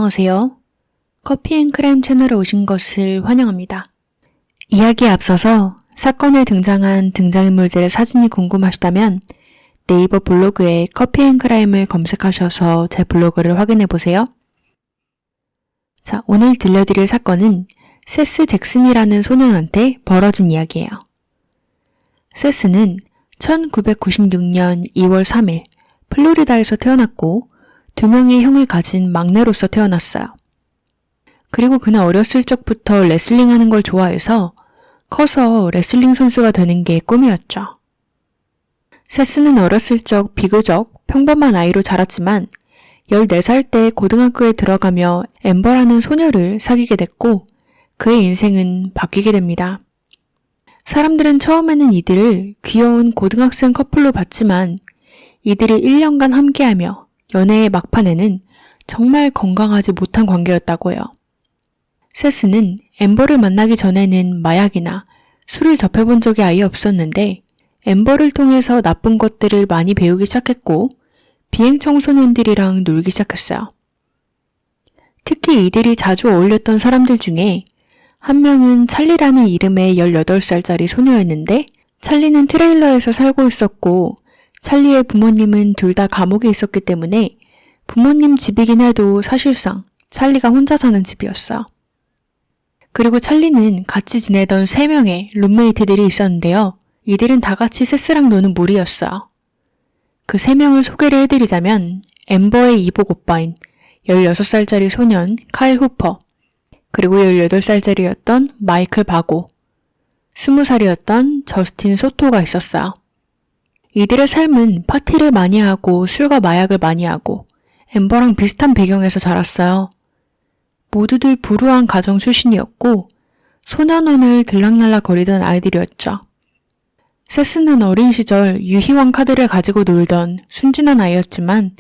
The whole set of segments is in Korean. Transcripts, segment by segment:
안녕하세요. 커피앤크라임 채널에 오신 것을 환영합니다. 이야기에 앞서서 사건에 등장한 등장인물들의 사진이 궁금하시다면 네이버 블로그에 커피앤크라임을 검색하셔서 제 블로그를 확인해보세요. 자, 오늘 들려드릴 사건은 세스 잭슨이라는 소년한테 벌어진 이야기예요. 세스는 1996년 2월 3일 플로리다에서 태어났고 2명의 형을 가진 막내로서 태어났어요. 그리고 그는 어렸을 적부터 레슬링 하는 걸 좋아해서 커서 레슬링 선수가 되는 게 꿈이었죠. 세스는 어렸을 적 비교적 평범한 아이로 자랐지만 14살 때 고등학교에 들어가며 앰버라는 소녀를 사귀게 됐고 그의 인생은 바뀌게 됩니다. 사람들은 처음에는 이들을 귀여운 고등학생 커플로 봤지만 이들이 1년간 함께하며 연애의 막판에는 정말 건강하지 못한 관계였다고 해요. 세스는 앰버를 만나기 전에는 마약이나 술을 접해본 적이 아예 없었는데 앰버를 통해서 나쁜 것들을 많이 배우기 시작했고 비행 청소년들이랑 놀기 시작했어요. 특히 이들이 자주 어울렸던 사람들 중에 한 명은 찰리라는 이름의 18살짜리 소녀였는데 찰리는 트레일러에서 살고 있었고 찰리의 부모님은 둘 다 감옥에 있었기 때문에 부모님 집이긴 해도 사실상 찰리가 혼자 사는 집이었어요. 그리고 찰리는 같이 지내던 3명의 룸메이트들이 있었는데요. 이들은 다 같이 세스랑 노는 무리였어요. 그 3명을 소개를 해드리자면 앰버의 이복 오빠인 16살짜리 소년 카일 후퍼, 그리고 18살짜리였던 마이클 바고, 20살이었던 저스틴 소토가 있었어요. 이들의 삶은 파티를 많이 하고 술과 마약을 많이 하고 앰버랑 비슷한 배경에서 자랐어요. 모두들 불우한 가정 출신이었고 소년원을 들락날락거리던 아이들이었죠. 세스는 어린 시절 유희왕 카드를 가지고 놀던 순진한 아이였지만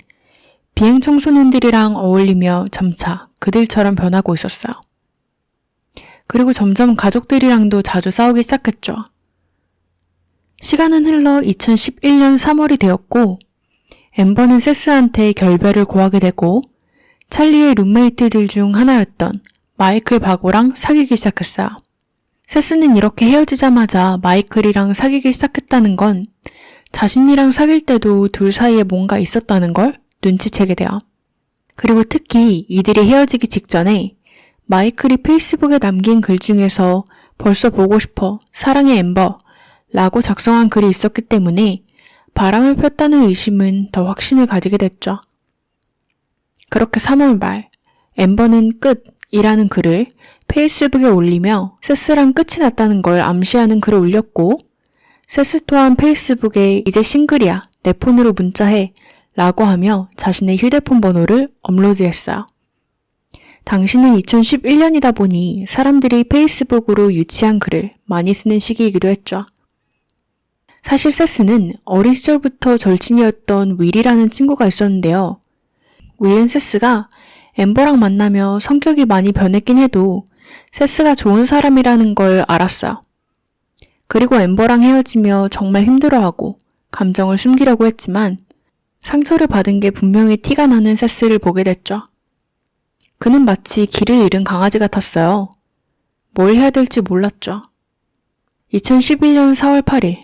비행 청소년들이랑 어울리며 점차 그들처럼 변하고 있었어요. 그리고 점점 가족들이랑도 자주 싸우기 시작했죠. 시간은 흘러 2011년 3월이 되었고 앰버는 세스한테 결별을 고하게 되고 찰리의 룸메이트들 중 하나였던 마이클 바고랑 사귀기 시작했어요. 세스는 이렇게 헤어지자마자 마이클이랑 사귀기 시작했다는 건 자신이랑 사귈 때도 둘 사이에 뭔가 있었다는 걸 눈치채게 돼요. 그리고 특히 이들이 헤어지기 직전에 마이클이 페이스북에 남긴 글 중에서 벌써 보고 싶어, 사랑해 앰버 라고 작성한 글이 있었기 때문에 바람을 폈다는 의심은 더 확신을 가지게 됐죠. 그렇게 3월 말 앰버는 끝이라는 글을 페이스북에 올리며 세스랑 끝이 났다는 걸 암시하는 글을 올렸고 세스 또한 페이스북에 이제 싱글이야, 내 폰으로 문자해 라고 하며 자신의 휴대폰 번호를 업로드했어요. 당시는 2011년이다 보니 사람들이 페이스북으로 유치한 글을 많이 쓰는 시기이기도 했죠. 사실 세스는 어린 시절부터 절친이었던 윌이라는 친구가 있었는데요. 윌은 세스가 앰버랑 만나며 성격이 많이 변했긴 해도 세스가 좋은 사람이라는 걸 알았어요. 그리고 앰버랑 헤어지며 정말 힘들어하고 감정을 숨기려고 했지만 상처를 받은 게 분명히 티가 나는 세스를 보게 됐죠. 그는 마치 길을 잃은 강아지 같았어요. 뭘 해야 될지 몰랐죠. 2011년 4월 8일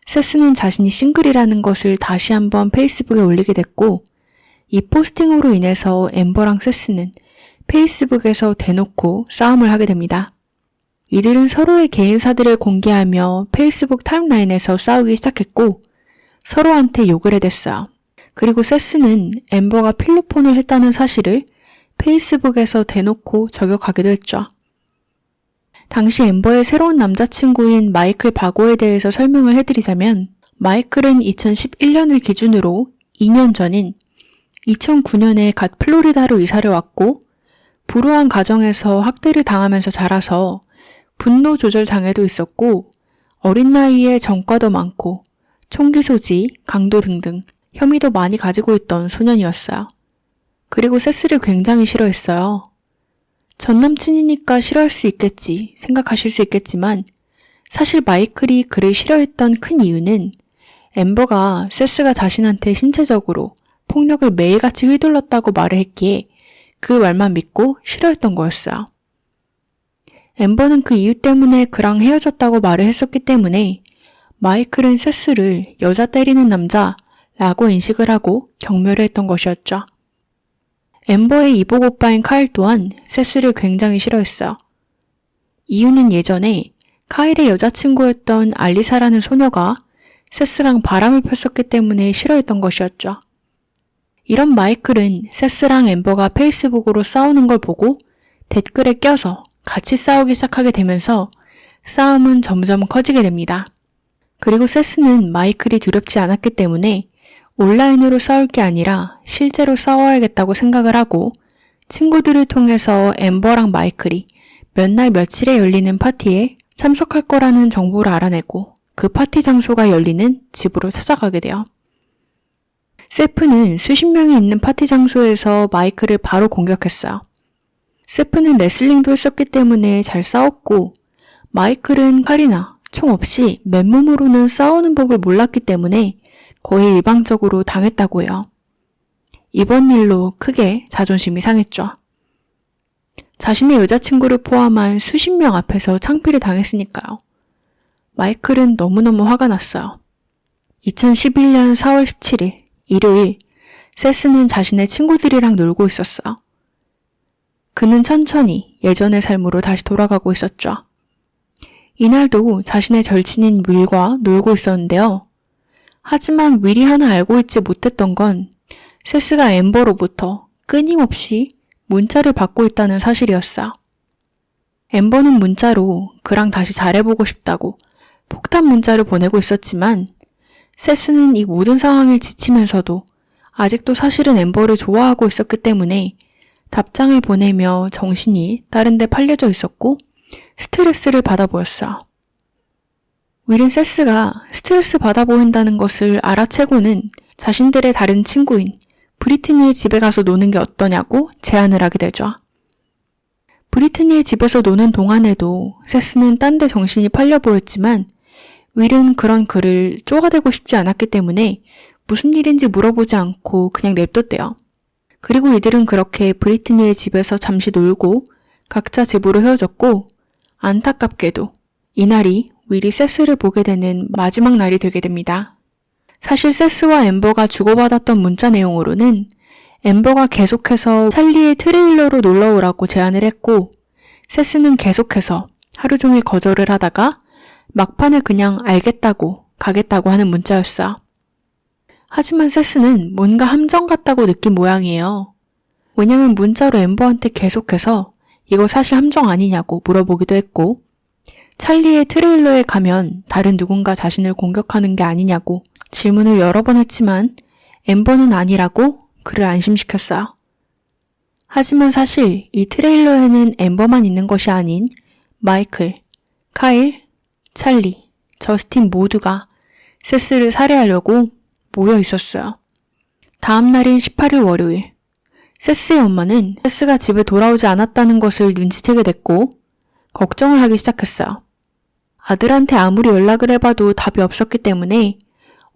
세스는 자신이 싱글이라는 것을 다시 한번 페이스북에 올리게 됐고 이 포스팅으로 인해서 앰버랑 세스는 페이스북에서 대놓고 싸움을 하게 됩니다. 이들은 서로의 개인사들을 공개하며 페이스북 타임라인에서 싸우기 시작했고 서로한테 욕을 해댔어요. 그리고 세스는 앰버가 필로폰을 했다는 사실을 페이스북에서 대놓고 저격하기도 했죠. 당시 앰버의 새로운 남자친구인 마이클 바고에 대해서 설명을 해드리자면 마이클은 2011년을 기준으로 2년 전인 2009년에 갓 플로리다로 이사를 왔고 불우한 가정에서 학대를 당하면서 자라서 분노 조절 장애도 있었고 어린 나이에 전과도 많고 총기 소지, 강도 등등 혐의도 많이 가지고 있던 소년이었어요. 그리고 세스를 굉장히 싫어했어요. 전 남친이니까 싫어할 수 있겠지 생각하실 수 있겠지만 사실 마이클이 그를 싫어했던 큰 이유는 앰버가 세스가 자신한테 신체적으로 폭력을 매일같이 휘둘렀다고 말을 했기에 그 말만 믿고 싫어했던 거였어요. 엠버는 그 이유 때문에 그랑 헤어졌다고 말을 했었기 때문에 마이클은 세스를 여자 때리는 남자라고 인식을 하고 경멸을 했던 것이었죠. 엠버의 이복 오빠인 카일 또한 세스를 굉장히 싫어했어요. 이유는 예전에 카일의 여자친구였던 알리사라는 소녀가 세스랑 바람을 폈었기 때문에 싫어했던 것이었죠. 이런 마이클은 세스랑 엠버가 페이스북으로 싸우는 걸 보고 댓글에 껴서 같이 싸우기 시작하게 되면서 싸움은 점점 커지게 됩니다. 그리고 세스는 마이클이 두렵지 않았기 때문에 온라인으로 싸울 게 아니라 실제로 싸워야겠다고 생각을 하고 친구들을 통해서 엠버랑 마이클이 몇 날 며칠에 열리는 파티에 참석할 거라는 정보를 알아내고 그 파티 장소가 열리는 집으로 찾아가게 돼요. 세프는 수십 명이 있는 파티 장소에서 마이클을 바로 공격했어요. 세프는 레슬링도 했었기 때문에 잘 싸웠고 마이클은 칼이나 총 없이 맨몸으로는 싸우는 법을 몰랐기 때문에 거의 일방적으로 당했다고 해요. 이번 일로 크게 자존심이 상했죠. 자신의 여자친구를 포함한 수십 명 앞에서 창피를 당했으니까요. 마이클은 너무너무 화가 났어요. 2011년 4월 17일 일요일, 세스는 자신의 친구들이랑 놀고 있었어요. 그는 천천히 예전의 삶으로 다시 돌아가고 있었죠. 이날도 자신의 절친인 윌과 놀고 있었는데요. 하지만 윌이 하나 알고 있지 못했던 건 세스가 엠버로부터 끊임없이 문자를 받고 있다는 사실이었어요. 엠버는 문자로 그랑 다시 잘해보고 싶다고 폭탄 문자를 보내고 있었지만 세스는 이 모든 상황에 지치면서도 아직도 사실은 엠버를 좋아하고 있었기 때문에 답장을 보내며 정신이 다른 데 팔려져 있었고 스트레스를 받아 보였어요. 윌은 세스가 스트레스 받아 보인다는 것을 알아채고는 자신들의 다른 친구인 브리트니의 집에 가서 노는 게 어떠냐고 제안을 하게 되죠. 브리트니의 집에서 노는 동안에도 세스는 딴 데 정신이 팔려 보였지만 윌은 그런 그를 쪼아대고 싶지 않았기 때문에 무슨 일인지 물어보지 않고 그냥 냅뒀대요. 그리고 이들은 그렇게 브리트니의 집에서 잠시 놀고 각자 집으로 헤어졌고 안타깝게도 이날이 윌이 세스를 보게 되는 마지막 날이 되게 됩니다. 사실 세스와 엠버가 주고받았던 문자 내용으로는 엠버가 계속해서 찰리의 트레일러로 놀러오라고 제안을 했고 세스는 계속해서 하루 종일 거절을 하다가 막판에 그냥 알겠다고 가겠다고 하는 문자였어요. 하지만 세스는 뭔가 함정 같다고 느낀 모양이에요. 왜냐면 문자로 엠버한테 계속해서 이거 사실 함정 아니냐고 물어보기도 했고 찰리의 트레일러에 가면 다른 누군가 자신을 공격하는 게 아니냐고 질문을 여러 번 했지만 엠버는 아니라고 그를 안심시켰어요. 하지만 사실 이 트레일러에는 엠버만 있는 것이 아닌 마이클, 카일, 찰리, 저스틴 모두가 세스를 살해하려고 모여 있었어요. 다음 날인 18일 월요일, 세스의 엄마는 세스가 집에 돌아오지 않았다는 것을 눈치채게 됐고 걱정을 하기 시작했어요. 아들한테 아무리 연락을 해봐도 답이 없었기 때문에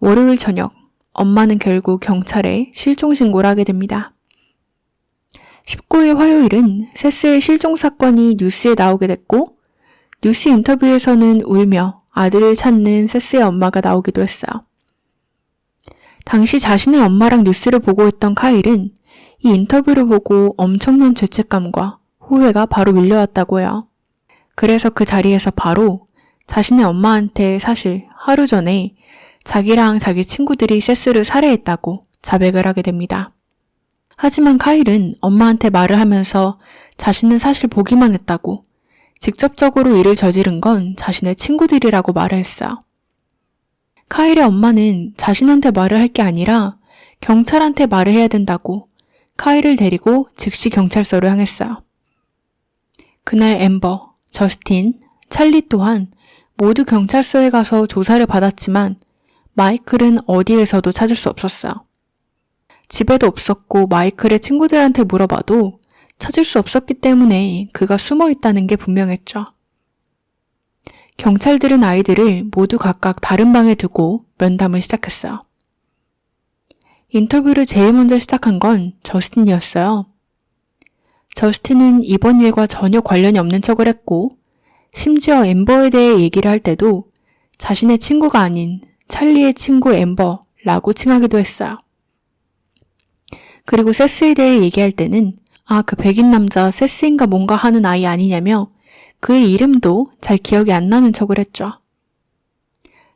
월요일 저녁 엄마는 결국 경찰에 실종 신고를 하게 됩니다. 19일 화요일은 세스의 실종 사건이 뉴스에 나오게 됐고 뉴스 인터뷰에서는 울며 아들을 찾는 세스의 엄마가 나오기도 했어요. 당시 자신의 엄마랑 뉴스를 보고 있던 카일은 이 인터뷰를 보고 엄청난 죄책감과 후회가 바로 밀려왔다고 해요. 그래서 그 자리에서 바로 자신의 엄마한테 사실 하루 전에 자기랑 자기 친구들이 세스를 살해했다고 자백을 하게 됩니다. 하지만 카일은 엄마한테 말을 하면서 자신은 사실 보기만 했다고 직접적으로 일을 저지른 건 자신의 친구들이라고 말을 했어요. 카일의 엄마는 자신한테 말을 할 게 아니라 경찰한테 말을 해야 된다고 카일을 데리고 즉시 경찰서로 향했어요. 그날 엠버, 저스틴, 찰리 또한 모두 경찰서에 가서 조사를 받았지만 마이클은 어디에서도 찾을 수 없었어요. 집에도 없었고 마이클의 친구들한테 물어봐도 찾을 수 없었기 때문에 그가 숨어 있다는 게 분명했죠. 경찰들은 아이들을 모두 각각 다른 방에 두고 면담을 시작했어요. 인터뷰를 제일 먼저 시작한 건 저스틴이었어요. 저스틴은 이번 일과 전혀 관련이 없는 척을 했고, 심지어 엠버에 대해 얘기를 할 때도 자신의 친구가 아닌 찰리의 친구 엠버라고 칭하기도 했어요. 그리고 세스에 대해 얘기할 때는 그 백인 남자 세스인가 뭔가 하는 아이 아니냐며 그의 이름도 잘 기억이 안 나는 척을 했죠.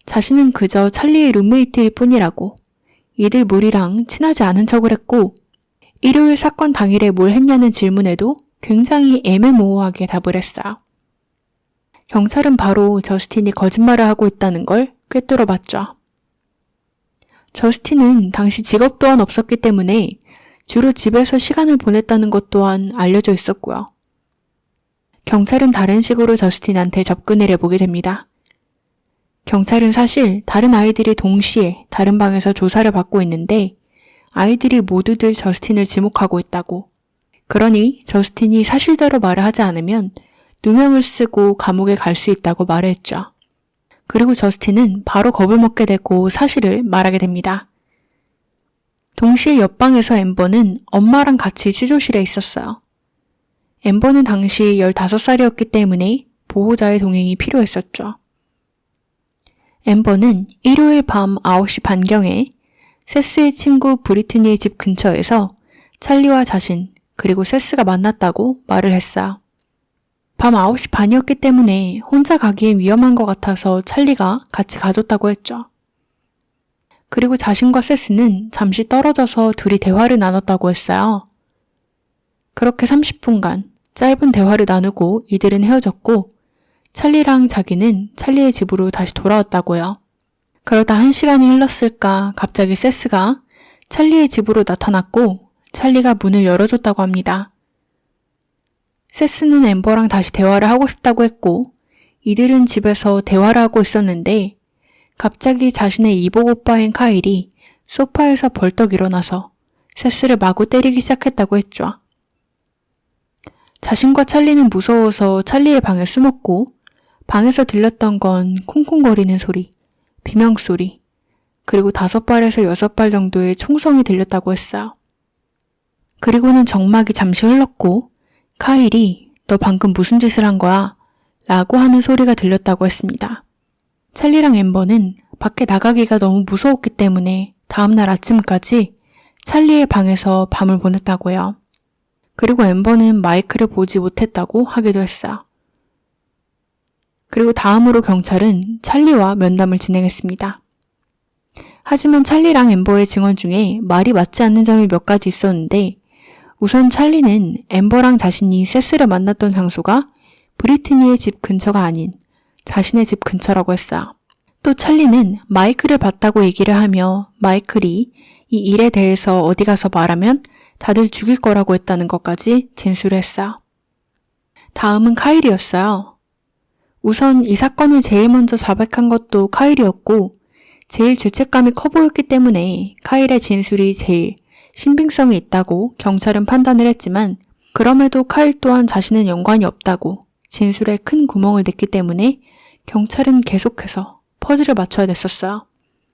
자신은 그저 찰리의 룸메이트일 뿐이라고, 이들 무리랑 친하지 않은 척을 했고, 일요일 사건 당일에 뭘 했냐는 질문에도 굉장히 애매모호하게 답을 했어요. 경찰은 바로 저스틴이 거짓말을 하고 있다는 걸 꿰뚫어 봤죠. 저스틴은 당시 직업 또한 없었기 때문에 주로 집에서 시간을 보냈다는 것 또한 알려져 있었고요. 경찰은 다른 식으로 저스틴한테 접근을 해보게 됩니다. 경찰은 사실 다른 아이들이 동시에 다른 방에서 조사를 받고 있는데 아이들이 모두들 저스틴을 지목하고 있다고. 그러니 저스틴이 사실대로 말을 하지 않으면 누명을 쓰고 감옥에 갈 수 있다고 말했죠. 그리고 저스틴은 바로 겁을 먹게 되고 사실을 말하게 됩니다. 동시에 옆방에서 엠버는 엄마랑 같이 취조실에 있었어요. 엠버는 당시 15살이었기 때문에 보호자의 동행이 필요했었죠. 엠버는 일요일 밤 9시 반경에 세스의 친구 브리트니의 집 근처에서 찰리와 자신 그리고 세스가 만났다고 말을 했어요. 밤 9시 반이었기 때문에 혼자 가기엔 위험한 것 같아서 찰리가 같이 가줬다고 했죠. 그리고 자신과 세스는 잠시 떨어져서 둘이 대화를 나눴다고 했어요. 그렇게 30분간 짧은 대화를 나누고 이들은 헤어졌고 찰리랑 자기는 찰리의 집으로 다시 돌아왔다고요. 그러다 1시간이 흘렀을까 갑자기 세스가 찰리의 집으로 나타났고 찰리가 문을 열어줬다고 합니다. 세스는 엠버랑 다시 대화를 하고 싶다고 했고 이들은 집에서 대화를 하고 있었는데 갑자기 자신의 이복 오빠인 카일이 소파에서 벌떡 일어나서 세스를 마구 때리기 시작했다고 했죠. 자신과 찰리는 무서워서 찰리의 방에 숨었고 방에서 들렸던 건 쿵쿵거리는 소리, 비명소리, 그리고 5발에서 6발 정도의 총성이 들렸다고 했어요. 그리고는 정막이 잠시 흘렀고 카일이 너 방금 무슨 짓을 한 거야? 라고 하는 소리가 들렸다고 했습니다. 찰리랑 엠버는 밖에 나가기가 너무 무서웠기 때문에 다음날 아침까지 찰리의 방에서 밤을 보냈다고 해요. 그리고 엠버는 마이크를 보지 못했다고 하기도 했어요. 그리고 다음으로 경찰은 찰리와 면담을 진행했습니다. 하지만 찰리랑 엠버의 증언 중에 말이 맞지 않는 점이 몇 가지 있었는데 우선 찰리는 엠버랑 자신이 세스를 만났던 장소가 브리트니의 집 근처가 아닌 자신의 집 근처라고 했어요. 또 찰리는 마이클을 봤다고 얘기를 하며 마이클이 이 일에 대해서 어디 가서 말하면 다들 죽일 거라고 했다는 것까지 진술을 했어요. 다음은 카일이었어요. 우선 이 사건을 제일 먼저 자백한 것도 카일이었고 제일 죄책감이 커 보였기 때문에 카일의 진술이 제일 신빙성이 있다고 경찰은 판단을 했지만 그럼에도 카일 또한 자신은 연관이 없다고 진술에 큰 구멍을 냈기 때문에 경찰은 계속해서 퍼즐을 맞춰야 됐었어요.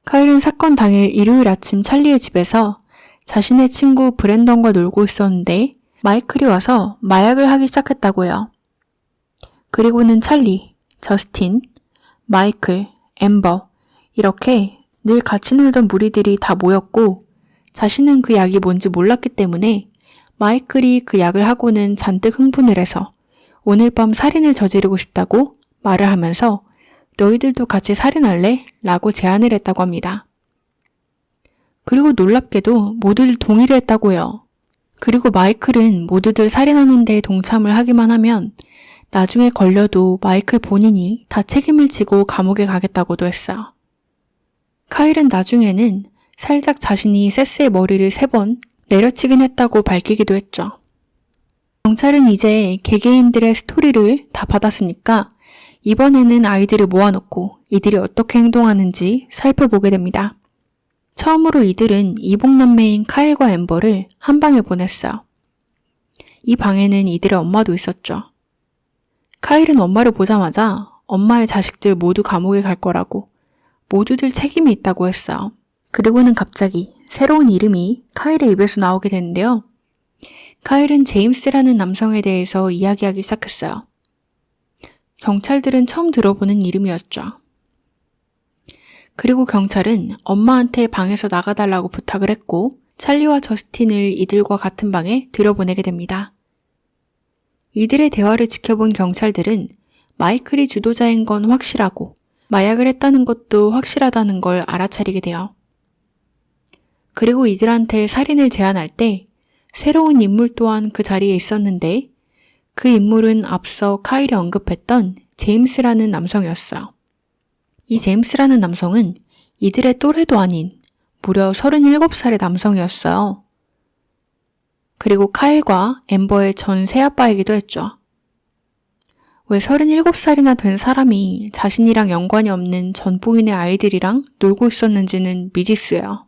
카일은 사건 당일 일요일 아침 찰리의 집에서 자신의 친구 브랜던과 놀고 있었는데 마이클이 와서 마약을 하기 시작했다고 해요. 그리고는 찰리, 저스틴, 마이클, 엠버 이렇게 늘 같이 놀던 무리들이 다 모였고 자신은 그 약이 뭔지 몰랐기 때문에 마이클이 그 약을 하고는 잔뜩 흥분을 해서 오늘 밤 살인을 저지르고 싶다고 말을 하면서 너희들도 같이 살인할래? 라고 제안을 했다고 합니다. 그리고 놀랍게도 모두들 동의를 했다고 해요. 그리고 마이클은 모두들 살인하는 데 동참을 하기만 하면 나중에 걸려도 마이클 본인이 다 책임을 지고 감옥에 가겠다고도 했어요. 카일은 나중에는 살짝 자신이 세스의 머리를 3번 내려치긴 했다고 밝히기도 했죠. 경찰은 이제 개개인들의 스토리를 다 받았으니까 이번에는 아이들을 모아놓고 이들이 어떻게 행동하는지 살펴보게 됩니다. 처음으로 이들은 이복남매인 카일과 엠버를 한 방에 보냈어요. 이 방에는 이들의 엄마도 있었죠. 카일은 엄마를 보자마자 엄마의 자식들 모두 감옥에 갈 거라고 모두들 책임이 있다고 했어요. 그리고는 갑자기 새로운 이름이 카일의 입에서 나오게 되는데요. 카일은 제임스라는 남성에 대해서 이야기하기 시작했어요. 경찰들은 처음 들어보는 이름이었죠. 그리고 경찰은 엄마한테 방에서 나가달라고 부탁을 했고 찰리와 저스틴을 이들과 같은 방에 들여보내게 됩니다. 이들의 대화를 지켜본 경찰들은 마이클이 주도자인 건 확실하고 마약을 했다는 것도 확실하다는 걸 알아차리게 돼요. 그리고 이들한테 살인을 제안할 때 새로운 인물 또한 그 자리에 있었는데 그 인물은 앞서 카일이 언급했던 제임스라는 남성이었어요. 이 제임스라는 남성은 이들의 또래도 아닌 무려 37살의 남성이었어요. 그리고 카일과 앰버의 전 새아빠이기도 했죠. 왜 37살이나 된 사람이 자신이랑 연관이 없는 전부인의 아이들이랑 놀고 있었는지는 미지수예요.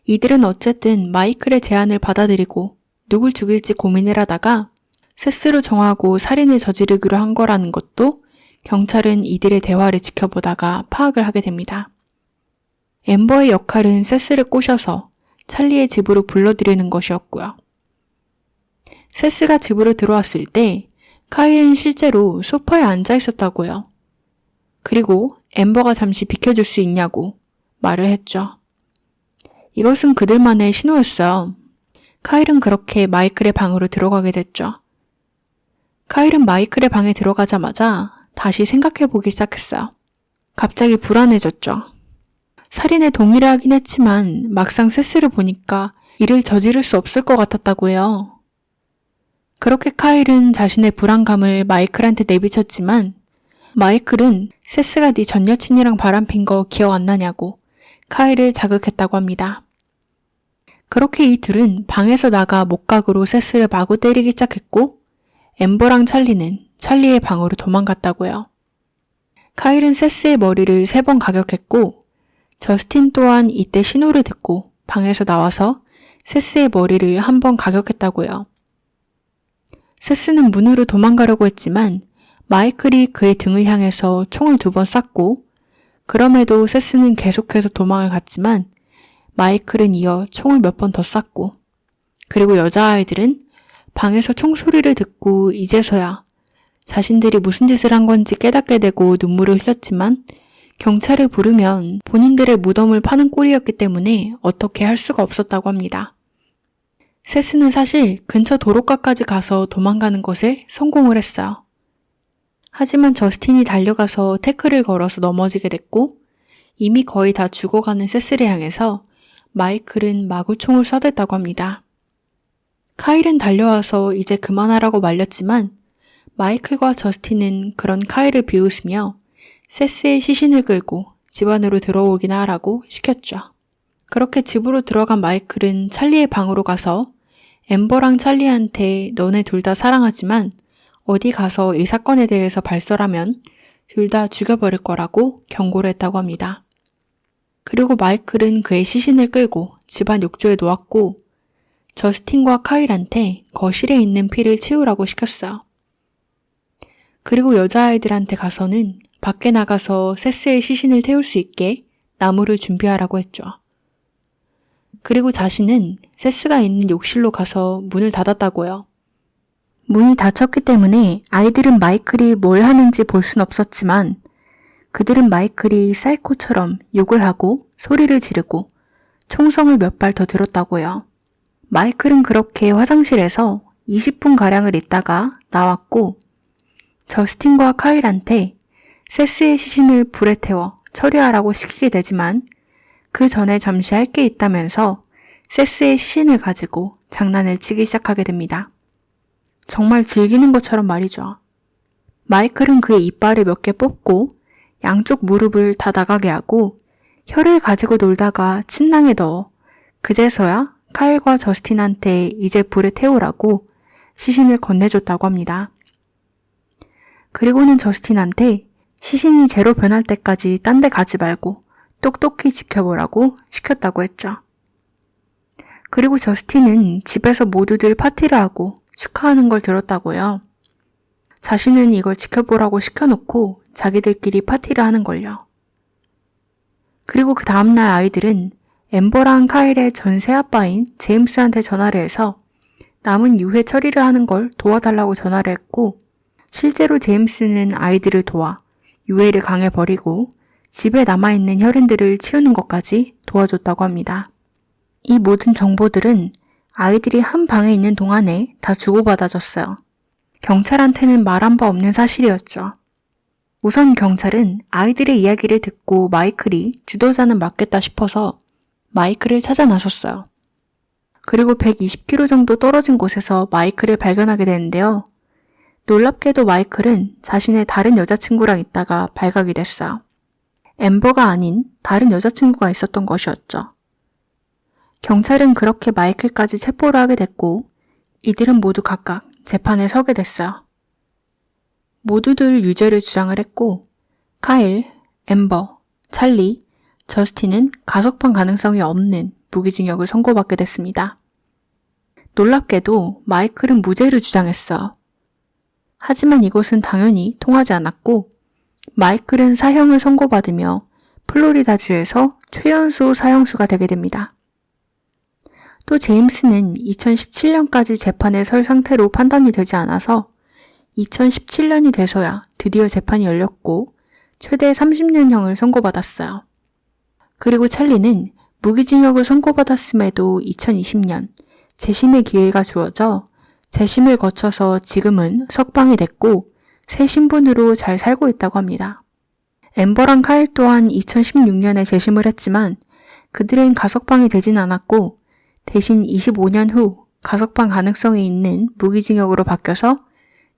이들은 어쨌든 마이클의 제안을 받아들이고 누굴 죽일지 고민을 하다가 세스로 정하고 살인을 저지르기로 한 거라는 것도 경찰은 이들의 대화를 지켜보다가 파악을 하게 됩니다. 앰버의 역할은 세스를 꼬셔서 찰리의 집으로 불러들이는 것이었고요. 세스가 집으로 들어왔을 때 카일은 실제로 소파에 앉아 있었다고요. 그리고 앰버가 잠시 비켜줄 수 있냐고 말을 했죠. 이것은 그들만의 신호였어요. 카일은 그렇게 마이클의 방으로 들어가게 됐죠. 카일은 마이클의 방에 들어가자마자 다시 생각해보기 시작했어요. 갑자기 불안해졌죠. 살인에 동의를 하긴 했지만 막상 세스를 보니까 이를 저지를 수 없을 것 같았다고 해요. 그렇게 카일은 자신의 불안감을 마이클한테 내비쳤지만 마이클은 세스가 네 전 여친이랑 바람핀 거 기억 안 나냐고 카일을 자극했다고 합니다. 그렇게 이 둘은 방에서 나가 목각으로 세스를 마구 때리기 시작했고 앰버랑 찰리는 찰리의 방으로 도망갔다고요. 카일은 세스의 머리를 3번 가격했고 저스틴 또한 이때 신호를 듣고 방에서 나와서 세스의 머리를 1번 가격했다고요. 세스는 문으로 도망가려고 했지만 마이클이 그의 등을 향해서 총을 2번 쐈고 그럼에도 세스는 계속해서 도망을 갔지만 마이클은 이어 총을 몇 번 더 쐈고 그리고 여자아이들은 방에서 총소리를 듣고 이제서야 자신들이 무슨 짓을 한 건지 깨닫게 되고 눈물을 흘렸지만 경찰을 부르면 본인들의 무덤을 파는 꼴이었기 때문에 어떻게 할 수가 없었다고 합니다. 세스는 사실 근처 도로가까지 가서 도망가는 것에 성공을 했어요. 하지만 저스틴이 달려가서 태클을 걸어서 넘어지게 됐고 이미 거의 다 죽어가는 세스를 향해서 마이클은 마구 총을 쏴댔다고 합니다. 카일은 달려와서 이제 그만하라고 말렸지만 마이클과 저스틴은 그런 카일을 비웃으며 세스의 시신을 끌고 집 안으로 들어오기나 하라고 시켰죠. 그렇게 집으로 들어간 마이클은 찰리의 방으로 가서 앰버랑 찰리한테 너네 둘 다 사랑하지만 어디 가서 이 사건에 대해서 발설하면 둘 다 죽여버릴 거라고 경고를 했다고 합니다. 그리고 마이클은 그의 시신을 끌고 집안 욕조에 놓았고 저스틴과 카일한테 거실에 있는 피를 치우라고 시켰어요. 그리고 여자아이들한테 가서는 밖에 나가서 세스의 시신을 태울 수 있게 나무를 준비하라고 했죠. 그리고 자신은 세스가 있는 욕실로 가서 문을 닫았다고요. 문이 닫혔기 때문에 아이들은 마이클이 뭘 하는지 볼 순 없었지만 그들은 마이클이 사이코처럼 욕을 하고 소리를 지르고 총성을 몇 발 더 들었다고요. 마이클은 그렇게 화장실에서 20분가량을 있다가 나왔고 저스틴과 카일한테 세스의 시신을 불에 태워 처리하라고 시키게 되지만 그 전에 잠시 할 게 있다면서 세스의 시신을 가지고 장난을 치기 시작하게 됩니다. 정말 즐기는 것처럼 말이죠. 마이클은 그의 이빨을 몇 개 뽑고 양쪽 무릎을 다 나가게 하고 혀를 가지고 놀다가 침낭에 넣어 그제서야 카일과 저스틴한테 이제 불에 태우라고 시신을 건네줬다고 합니다. 그리고는 저스틴한테 시신이 제로 변할 때까지 딴 데 가지 말고 똑똑히 지켜보라고 시켰다고 했죠. 그리고 저스틴은 집에서 모두들 파티를 하고 축하하는 걸 들었다고요. 자신은 이걸 지켜보라고 시켜놓고 자기들끼리 파티를 하는 걸요. 그리고 그 다음날 아이들은 앰버랑 카일의 전 새아빠인 제임스한테 전화를 해서 남은 유해 처리를 하는 걸 도와달라고 전화를 했고, 실제로 제임스는 아이들을 도와 유해를 강에 버리고 집에 남아있는 혈흔들을 치우는 것까지 도와줬다고 합니다. 이 모든 정보들은 아이들이 한 방에 있는 동안에 다 주고받아졌어요. 경찰한테는 말한 바 없는 사실이었죠. 우선 경찰은 아이들의 이야기를 듣고 마이클이 주도자는 맞겠다 싶어서 마이클을 찾아 나섰어요. 그리고 120km 정도 떨어진 곳에서 마이클을 발견하게 되는데요. 놀랍게도 마이클은 자신의 다른 여자친구랑 있다가 발각이 됐어요. 엠버가 아닌 다른 여자친구가 있었던 것이었죠. 경찰은 그렇게 마이클까지 체포를 하게 됐고 이들은 모두 각각 재판에 서게 됐어요. 모두들 유죄를 주장을 했고 카일, 엠버, 찰리, 저스틴은 가석방 가능성이 없는 무기징역을 선고받게 됐습니다. 놀랍게도 마이클은 무죄를 주장했어요. 하지만 이것은 당연히 통하지 않았고 마이클은 사형을 선고받으며 플로리다주에서 최연소 사형수가 되게 됩니다. 또 제임스는 2017년까지 재판에 설 상태로 판단이 되지 않아서 2017년이 돼서야 드디어 재판이 열렸고 최대 30년형을 선고받았어요. 그리고 찰리는 무기징역을 선고받았음에도 2020년 재심의 기회가 주어져 재심을 거쳐서 지금은 석방이 됐고 새 신분으로 잘 살고 있다고 합니다. 엠버랑 카일 또한 2016년에 재심을 했지만 그들은 가석방이 되진 않았고 대신 25년 후 가석방 가능성이 있는 무기징역으로 바뀌어서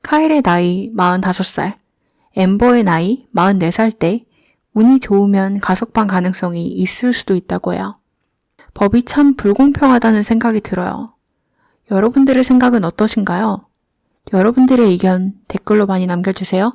카일의 나이 45살, 엠버의 나이 44살 때 운이 좋으면 가석방 가능성이 있을 수도 있다고 해요. 법이 참 불공평하다는 생각이 들어요. 여러분들의 생각은 어떠신가요? 여러분들의 의견 댓글로 많이 남겨주세요.